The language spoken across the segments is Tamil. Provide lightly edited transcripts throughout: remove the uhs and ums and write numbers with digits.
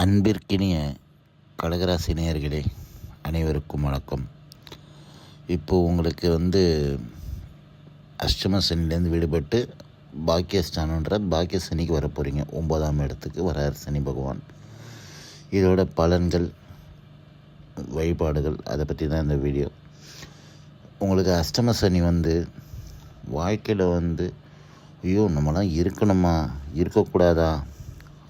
அன்பிற்கினிய கடகராசி நேயர்களே, அனைவருக்கும் வணக்கம். இப்போது உங்களுக்கு அஷ்டம சனிலேருந்து விடுபட்டு பாக்கியஸ்தானன்ற பாக்கிய சனிக்கு வர போகிறீங்க. 9ஆம் இடத்துக்கு வரார் சனி பகவான். இதோட பலன்கள், வழிபாடுகள், அதை பற்றி தான் இந்த வீடியோ. உங்களுக்கு அஷ்டம சனி வாழ்க்கையில் ஐயோ நம்மளாம் இருக்கணுமா இருக்கக்கூடாதா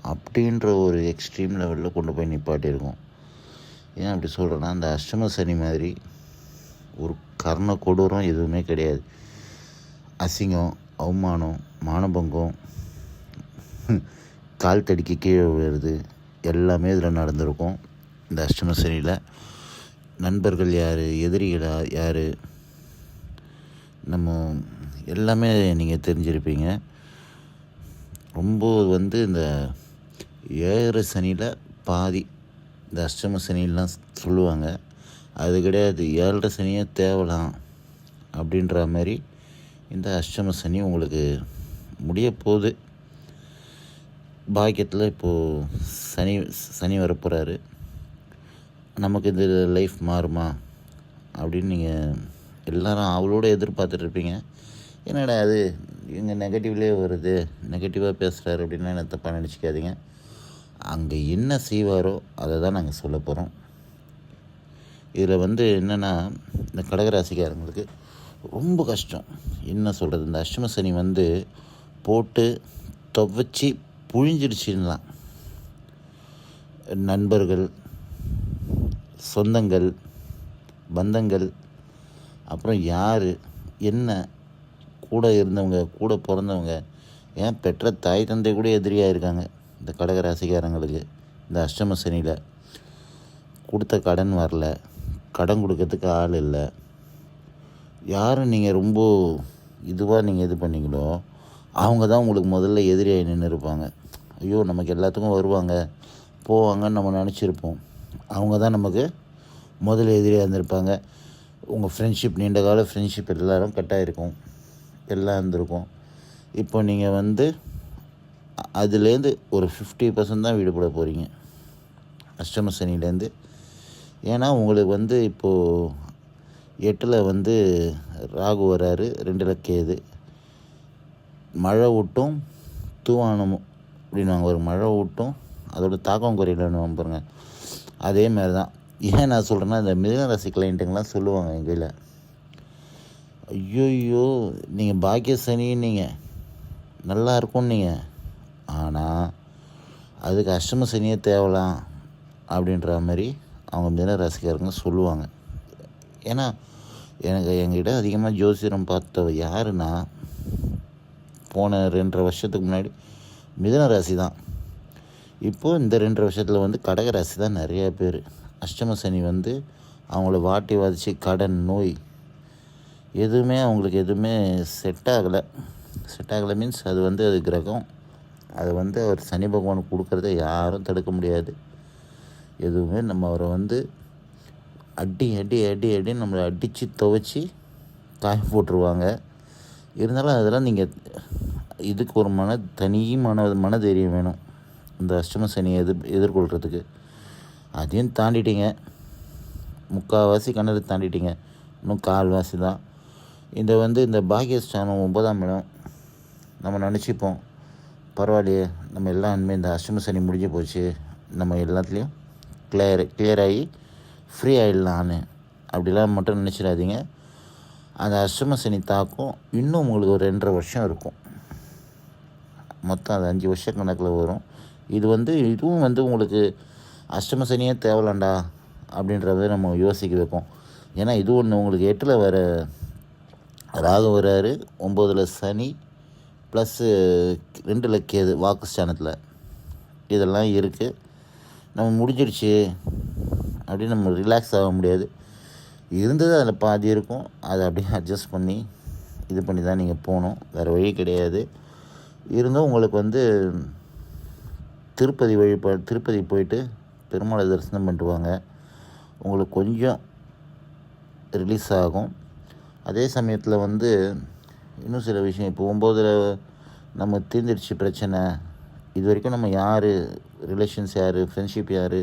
அப்படின்ற ஒரு எக்ஸ்ட்ரீம் லெவலில் கொண்டு போய் நிப்பாட்டியிருக்கோம். ஏன் அப்படி சொல்கிறேன்னா, அந்த அஷ்டம சனி மாதிரி ஒரு கர்ண கொடூரம் எதுவுமே கிடையாது. அசிங்கம், அவமானம், மானபங்கம், கால் தடிக்கு கீழே விழுறது எல்லாமே இதில் நடந்திருக்கும். இந்த அஷ்டம சனியில் நண்பர்கள் யார், எதிரிகள் யார், நம்ம எல்லாமே நீங்கள் தெரிஞ்சிருப்பீங்க. ரொம்ப இந்த 7 சனியில் பாதி இந்த அஷ்டம சனிலாம் சொல்லுவாங்க. அது கிடையாது, 7 சனியே தேவலாம் அப்படின்ற மாதிரி இந்த அஷ்டம சனி உங்களுக்கு முடிய போகுது. பாக்கியத்தில் இப்போது சனி வரப்போகிறாரு. நமக்கு இந்த லைஃப் மாறுமா அப்படின்னு நீங்கள் எல்லோரும் அவளோட எதிர்பார்த்துட்ருப்பீங்க. என்னடா அது இவங்க நெகட்டிவ்லேயே வருது, நெகட்டிவாக பேசுகிறாரு அப்படின்னா என்ன தப்பாக நினச்சிக்காதீங்க. அங்கே என்ன செய்வாரோ அதை தான் நாங்கள் சொல்ல போகிறோம். இதில் என்னென்னா, இந்த கடகராசிக்காரங்களுக்கு ரொம்ப கஷ்டம். என்ன சொல்கிறது, இந்த அஷ்டம சனி போட்டு துவச்சி புழிஞ்சிடுச்சுன்னலாம். நண்பர்கள், சொந்தங்கள், பந்தங்கள், அப்புறம் யார் என்ன கூட இருந்தவங்க, கூட பிறந்தவங்க, ஏன் பெற்ற தாய் தந்தை கூட எதிரியாக இருக்காங்க இந்த கடகராசிக்காரங்களுக்கு. இந்த அஷ்டம சனியில் கொடுத்த கடன் வரல, கடன் கொடுக்கறதுக்கு ஆள் இல்லை. யாரும் நீங்கள் ரொம்ப நீங்கள் இது பண்ணீங்களோ அவங்க தான் உங்களுக்கு முதல்ல எதிரியாக நின்று இருப்பாங்க. ஐயோ நமக்கு எல்லாத்துக்கும் வருவாங்க போவாங்கன்னு நம்ம நினச்சிருப்போம். அவங்க தான் நமக்கு முதல்ல எதிரியாக இருந்திருப்பாங்க. உங்கள் ஃப்ரெண்ட்ஷிப், நீண்ட கால ஃப்ரெண்ட்ஷிப் எல்லோரும் கட்டாயிருக்கும், எல்லாம் இருந்திருக்கும். இப்போ நீங்கள் அதுலேருந்து ஒரு 50% தான் விடுபட போகிறீங்க அஷ்டம சனிலேருந்து. ஏன்னா உங்களுக்கு இப்போது 8ல் ராகு வராரு, 2ல் கேது. மழை விட்டும் தூவானமும் அப்படின்வாங்க. ஒரு மழை விட்டும் அதோட தாக்கம் குறையிலன்னு பாருங்க. அதே மாதிரி தான். ஏன் நான் சொல்கிறேன்னா, இந்த மிதுன ராசி கிளைண்ட்டுங்கெலாம் சொல்லுவாங்க எங்கள் கையில், ஐயோயோ நீங்கள் பாக்கிய சனி நீங்கள் நல்லா இருக்கும் நீங்கள், ஆனால் அதுக்கு அஷ்டம சனியே தேவலாம் அப்படின்ற மாதிரி அவங்க மிதுன ராசிக்காரங்க சொல்லுவாங்க. ஏன்னா என்கிட்ட அதிகமாக ஜோசியம் பார்த்தவ யாருன்னா, போன 2.5 வருஷத்துக்கு முன்னாடி மிதுன ராசி தான். இப்போது இந்த 2.5 வருஷத்தில் கடக ராசி தான் நிறையா பேர். அஷ்டம சனி அவங்கள வாட்டி வாதிச்சு கடன், நோய் எதுவுமே அவங்களுக்கு எதுவுமே செட் ஆகலை மீன்ஸ் அது அது கிரகம். அது அவர் சனி பகவான் கொடுக்குறத யாரும் தடுக்க முடியாது. எதுவுமே நம்ம அவரை அடி அடி அடி அடி நம்மளை அடித்து துவைச்சி காய போட்டுருவாங்க. இருந்தாலும் அதெல்லாம் நீங்கள் இதுக்கு ஒரு தனி மனதைரியம் வேணும் இந்த அஷ்டம சனியை எதிர்கொள்கிறதுக்கு. அதையும் தாண்டிட்டீங்க, முக்கால்வாசி கிணறு தாண்டிட்டீங்க, இன்னும் கால்வாசி தான். இந்த பாக்கியஸ்தானம் 9ஆம் இடம் நம்ம நினச்சிப்போம், பரவாயில்லையே நம்ம எல்லாம் இனிமேல் இந்த அஷ்டம சனி முடிஞ்சு போச்சு, நம்ம எல்லாத்துலேயும் கிளியராகி ஃப்ரீ ஆகிடலான்னு அப்படிலாம் மட்டும் நினச்சிடாதீங்க. அந்த அஷ்டம சனி தாக்கம் இன்னும் உங்களுக்கு ஒரு 2.5 வருஷம் இருக்கும். மொத்தம் அது 5 வருஷ கணக்கில் வரும். இதுவும் உங்களுக்கு அஷ்டம சனியே தேவலாண்டா அப்படின்றத நம்ம யோசிக்க வைப்போம். ஏன்னா இது ஒன்று உங்களுக்கு 8ல் வர ராகு வராரு, 9ல் சனி, ப்ளஸ்ஸு 2ல் கேது வாக்குஸ்தானத்தில். இதெல்லாம் இருக்குது. நம்ம முடிஞ்சிடுச்சு அப்படின்னு நம்ம ரிலாக்ஸ் ஆக முடியாது. இருந்தது அதில் பாதி இருக்கும், அதை அப்படியே அட்ஜஸ்ட் பண்ணி இது பண்ணி தான் நீங்கள் போகணும், வேறு வழி கிடையாது. இருந்தும் உங்களுக்கு திருப்பதி போயிட்டு பெருமாளை தரிசனம் பண்ணிட்டு வாங்க, உங்களுக்கு கொஞ்சம் ரிலீஸ் ஆகும். அதே சமயத்தில் இன்னும் சில விஷயம், இப்போ 9ல் நம்ம தீர்ந்துடுச்சு பிரச்சனை, இது வரைக்கும் நம்ம யார், ரிலேஷன்ஸ் யார், ஃப்ரெண்ட்ஷிப் யார்,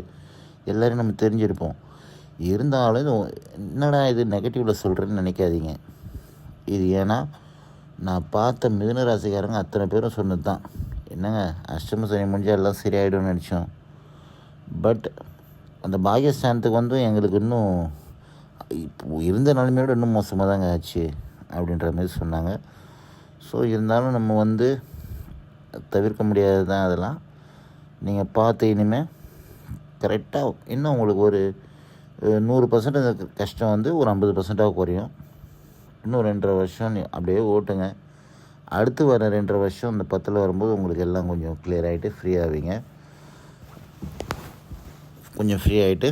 எல்லோரும் நம்ம தெரிஞ்சிருப்போம். இருந்தாலும் இது என்னடா இது நெகட்டிவில் சொல்கிறேன்னு நினைக்காதீங்க. இது ஏன்னா நான் பார்த்த மிதுன ராசிக்காரங்க அத்தனை பேரும் சொன்னது தான். என்னங்க அஷ்டம சனி முடிஞ்சால் எல்லாம் சரியாயிடும்னு நினச்சோம். பட் அந்த பாகியஸ்தானத்துக்கு வந்து எங்களுக்கு இன்னும் இப்போ இருந்த நிலைமையோட இன்னும் மோசமாக தாங்க ஆச்சு அப்படின்ற மாதிரி சொன்னாங்க. ஸோ இருந்தாலும் நம்ம வந்து தவிர்க்க முடியாது தான் அதெல்லாம். நீங்கள் பார்த்து இனிமேல் கரெக்டாக இன்னும் உங்களுக்கு ஒரு 100% அந்த கஷ்டம் வந்து ஒரு 50% குறையும். இன்னும் 2.5 வருஷம் அப்படியே ஓட்டுங்க. அடுத்து வர 2.5 வருஷம் இந்த 10 வரும்போது உங்களுக்கு எல்லாம் கொஞ்சம் கிளியர் ஆகிட்டு ஃப்ரீ ஆவீங்க. கொஞ்சம் ஃப்ரீ ஆகிட்டு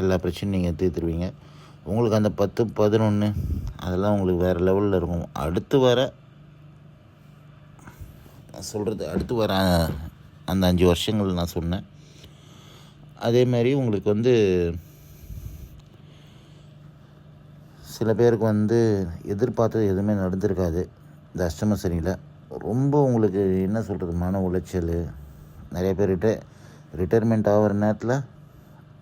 எல்லா பிரச்சனையும் நீங்கள் தீர்த்துருவீங்க. உங்களுக்கு அந்த 10, 11 அதெல்லாம் உங்களுக்கு வேறு லெவலில் இருக்கும். அடுத்து வர அந்த 5 வருஷங்கள் நான் சொன்னேன். அதே மாதிரி உங்களுக்கு வந்து சில பேருக்கு வந்து எதிர்பார்த்தது எதுவுமே நடந்திருக்காது இந்த அஷ்டம சனியில். ரொம்ப உங்களுக்கு என்ன சொல்கிறது, மன உளைச்சல். நிறைய பேர்கிட்ட ரிட்டையர்மெண்ட் ஆகிற நேரத்தில்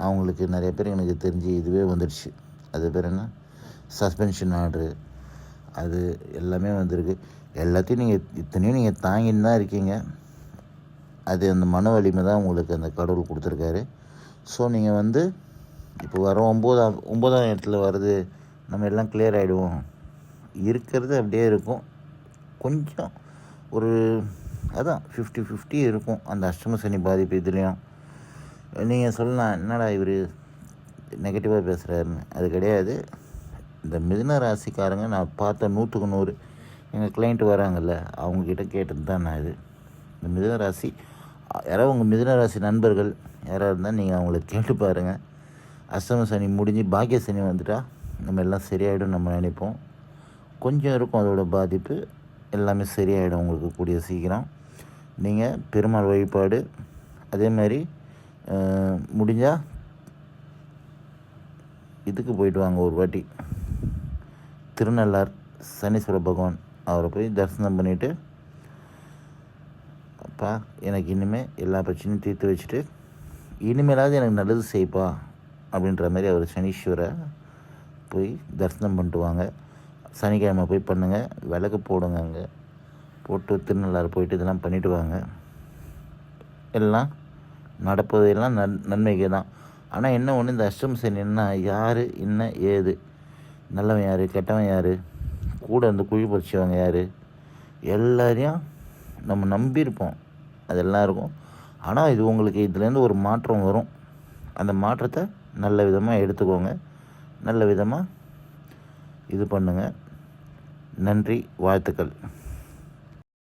அவங்களுக்கு நிறைய பேர் எனக்கு தெரிஞ்சு இதுவே வந்துடுச்சு. அது பேர் என்ன, சஸ்பென்ஷன் ஆர்டரு, அது எல்லாமே வந்திருக்கு. எல்லாத்தையும் இத்தனையும் நீங்கள் தாங்கின்னு தான் இருக்கீங்க. அது அந்த மன வலிமை தான் உங்களுக்கு அந்த கடவுள் கொடுத்துருக்காரு. ஸோ நீங்கள் வந்து இப்போ வர 9ஆம் இடத்துல வருது, நம்ம எல்லாம் கிளியர் ஆகிடுவோம். இருக்கிறது அப்படியே இருக்கும். கொஞ்சம் ஒரு அதான் 50-50 இருக்கும் அந்த அஷ்டம சனி பாதிப்பு. இதுலேயும் நீங்கள் சொல்லலாம் என்னடா இவர் நெகட்டிவாக பேசுகிறாருன்னு. அது கிடையாது. இந்த மிதுன ராசிக்காரங்க நான் பார்த்த 100க்கு 100 எங்கள் கிளைண்ட்டு வராங்கல்ல, அவங்கக்கிட்ட கேட்டது தான் நான் இது. இந்த மிதுன ராசி யாராவது உங்கள் மிதுன ராசி நண்பர்கள் யாராவது இருந்தால் நீங்கள் அவங்கள கேட்டு பாருங்கள். அஷ்டம சனி முடிஞ்சு பாக்கிய சனி வந்துட்டால் நம்ம எல்லாம் சரியாயிடும் நம்ம நினைப்போம். கொஞ்சம் இருக்கும் அதோட பாதிப்பு, எல்லாமே சரியாயிடும் உங்களுக்கு கூடிய சீக்கிரம். நீங்கள் பெருமாள் வழிபாடு அதே மாதிரி முடிஞ்சால் இதுக்கு போயிட்டு வாங்க ஒரு வாட்டி, திருநள்ளார் சனீஸ்வர பகவான் அவரை போய் தரிசனம் பண்ணிவிட்டு, அப்பா எனக்கு இனிமேல் எல்லா பிரச்சனையும் தீர்த்து வச்சுட்டு இனிமேலாவது எனக்கு நல்லது செய்ப்பா அப்படின்ற மாதிரி அவர் சனீஸ்வரை போய் தரிசனம் பண்ணிட்டு வாங்க. சனிக்கிழமை போய் பண்ணுங்கள், விளக்கு போடுங்க, அங்கே போட்டு திருநள்ளாறு போயிட்டு இதெல்லாம் பண்ணிவிட்டு வாங்க. எல்லாம் நடப்பதெல்லாம் நன்மைக்கு தான். ஆனால் என்ன ஒன்று, இந்த அஷ்டம சனி என்ன, யார் என்ன ஏது, நல்லவன் யார் கெட்டவன் யார், கூட வந்து குழி பறிச்சவங்க யார், எல்லாரையும் நம்ம நம்பியிருப்போம். அதெல்லாம் இருக்கும். ஆனால் இது உங்களுக்கு இதுலேருந்து ஒரு மாற்றம் வரும். அந்த மாற்றத்தை நல்ல விதமாக எடுத்துக்கோங்க, நல்ல விதமாக இது பண்ணுங்கள். நன்றி, வாழ்த்துக்கள்.